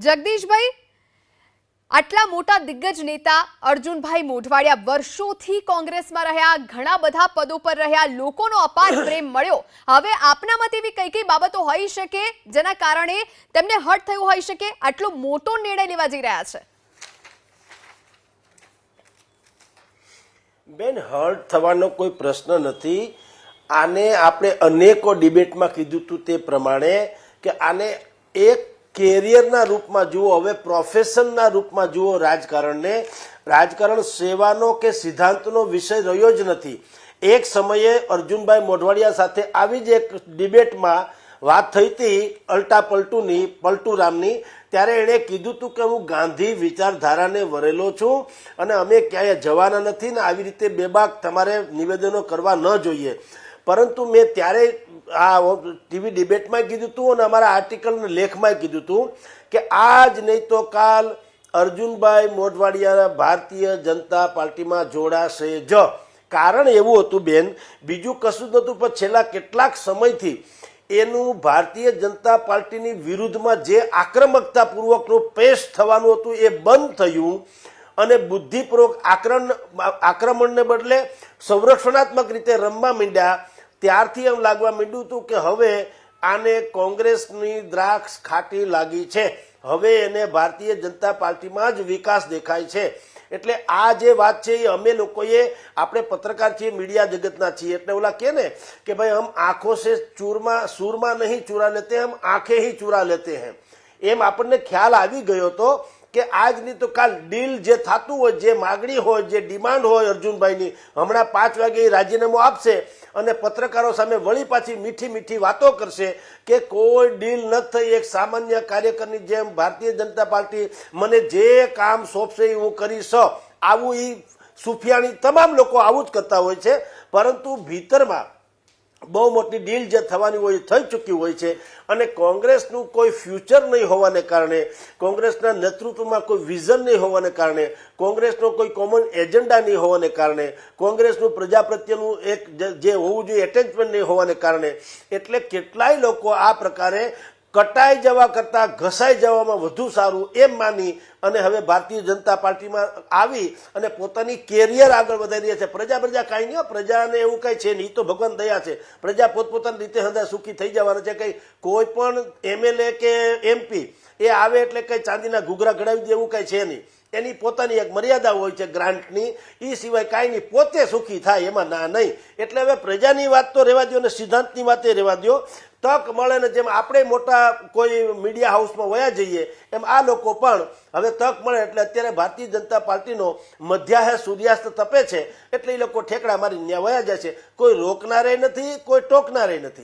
જગદીશભાઈ, આટલા મોટા દિગ્ગજ નેતા અર્જુનભાઈ મોઢવાડિયા વર્ષોથી કોંગ્રેસમાં રહ્યા, ઘણા બધા પદો પર રહ્યા, લોકોનો અપાર પ્રેમ મળ્યો. હવે આપના મતે એવી કઈ કઈ બાબતો હોઈ શકે જેના કારણે તેમને હર્ટ થયું હોઈ શકે, આટલો મોટો નિર્ણય લેવા જઈ રહ્યા છે? બેન, હર્ટ થવાનો કોઈ પ્રશ્ન નથી. આને આપણે અનેકો ડિબેટમાં કીધું હતું તે પ્રમાણે કે આને એક કેરિયરના રૂપમાં જુઓ, હવે પ્રોફેશનના રૂપમાં જુઓ. રાજકારણ સેવાનો કે સિદ્ધાંતનો વિષય રહ્યો જ નથી. એક સમયે અર્જુનભાઈ મોઢવાડિયા સાથે આવી જ એક ડિબેટમાં વાત થઈ હતી અલ્ટા પલટુરામની, ત્યારે એણે કીધું હતું કે હું ગાંધી વિચારધારાને વરેલો છું અને અમે ક્યાંય જવાના નથી ને આવી રીતે બેબાક તમારે નિવેદનો કરવા ન જોઈએ. પરંતુ મેં ત્યારે આ ટીવી ડિબેટમાં કીધું હતું અને અમારા આર્ટિકલ લેખમાં કીધું હતું કે આજ નહીં તો કાલ અર્જુનભાઈ મોઢવાડિયા ભારતીય જનતા પાર્ટીમાં જોડાશે જ. કારણ એવું હતું બેન, બીજું કશું જ નહોતું, પણ છેલ્લા કેટલાક સમયથી એનું ભારતીય જનતા પાર્ટીની વિરુદ્ધમાં જે આક્રમકતાપૂર્વકનું પેશ થવાનું હતું એ બંધ થયું અને બુદ્ધિપૂર્વક આક્રમણને બદલે સંરક્ષણાત્મક રીતે રમવા માંડ્યા. ત્યારથી એમ લાગવા માંડ્યું હતું કે હવે આને કોંગ્રેસની દ્રાક્ષ ખાટી લાગી છે, હવે એને ભારતીય જનતા પાર્ટીમાં જ વિકાસ દેખાય છે. એટલે આ જે વાત છે એ અમે લોકોએ, આપણે પત્રકાર છીએ, મીડિયા જગતના છીએ, એટલે ઓલા કહે ને કે ભાઈ હમ આંખો સે સૂરમાં નહીં ચુરા લેતે, હમ આંખે ही ચુરા લેતે हैं. એમ આપણને ખ્યાલ આવી ગયો હતો કે આજ નહીં તો કાલ ડીલ જે થતું હોય, જે માગણી હોય, જે ડિમાન્ડ હોય અર્જુનભાઈની, હમણાં 5 વાગે રાજીનામું આપશે અને પત્રકારો સામે વળી પાછી મીઠી વાતો કરશે કે કોઈ ડીલ ન થઈ, એક સામાન્ય કાર્યકરની જેમ ભારતીય જનતા પાર્ટી મને જે કામ સોંપશે એ હું કરીશ. આવું એ સુફિયાણી તમામ લોકો આવું જ કરતા હોય છે, પરંતુ ભીતરમાં બહુ મોટી ડીલ જે થવાની હોય થઈ ચૂકી હોય છે. અને કોંગ્રેસનું કોઈ ફ્યુચર નહીં હોવાને કારણે, કોંગ્રેસના નેતૃત્વમાં કોઈ વિઝન નહીં હોવાને કારણે, કોંગ્રેસનો કોઈ કોમન એજન્ડા નહીં હોવાને કારણે, કોંગ્રેસનું પ્રજા પ્રત્યેનું એક જે હોવું જોઈએ એટેચમેન્ટ નહીં હોવાને કારણે, એટલે કેટલાય લોકો આ પ્રકારે કટાઈ જવા કરતાં ઘસાઈ જવામાં વધુ સારું એમ માની અને હવે ભારતીય જનતા પાર્ટીમાં આવી અને પોતાની કેરિયર આગળ વધારી રહ્યા છે. પ્રજા કાંઈ નહીં, પ્રજાને એવું કાંઈ છે નહીં, તો ભગવાન દયા છે. પ્રજા પોતપોતાની રીતે હંધા સુખી થઈ જવાના છે. કંઈ કોઈ પણ MLA કે MP એ આવે એટલે કંઈ ચાંદીના ઘૂઘરા ઘડાવી દે એવું કાંઈ છે નહીં. એની પોતાની એક મર્યાદા હોય છે ગ્રાન્ટની, એ સિવાય કાંઈ નહીં, પોતે સુખી થાય એમાં ના નહીં. એટલે હવે પ્રજાની વાત તો રહેવા દો અને સિદ્ધાંતની વાતે રહેવા દો. તક મળે ને જેમ આપણે મોટા કોઈ મીડિયા હાઉસમાં વયા જઈએ એમ આ લોકો પણ હવે તક મળે એટલે અત્યારે ભારતીય જનતા પાર્ટીનો મધ્યાહે સૂર્યાસ્ત તપે છે એટલે એ લોકો ઠેકડા મારી ત્યાં વયા જાય છે. કોઈ રોકનારે નથી, કોઈ ટોકનારે નથી.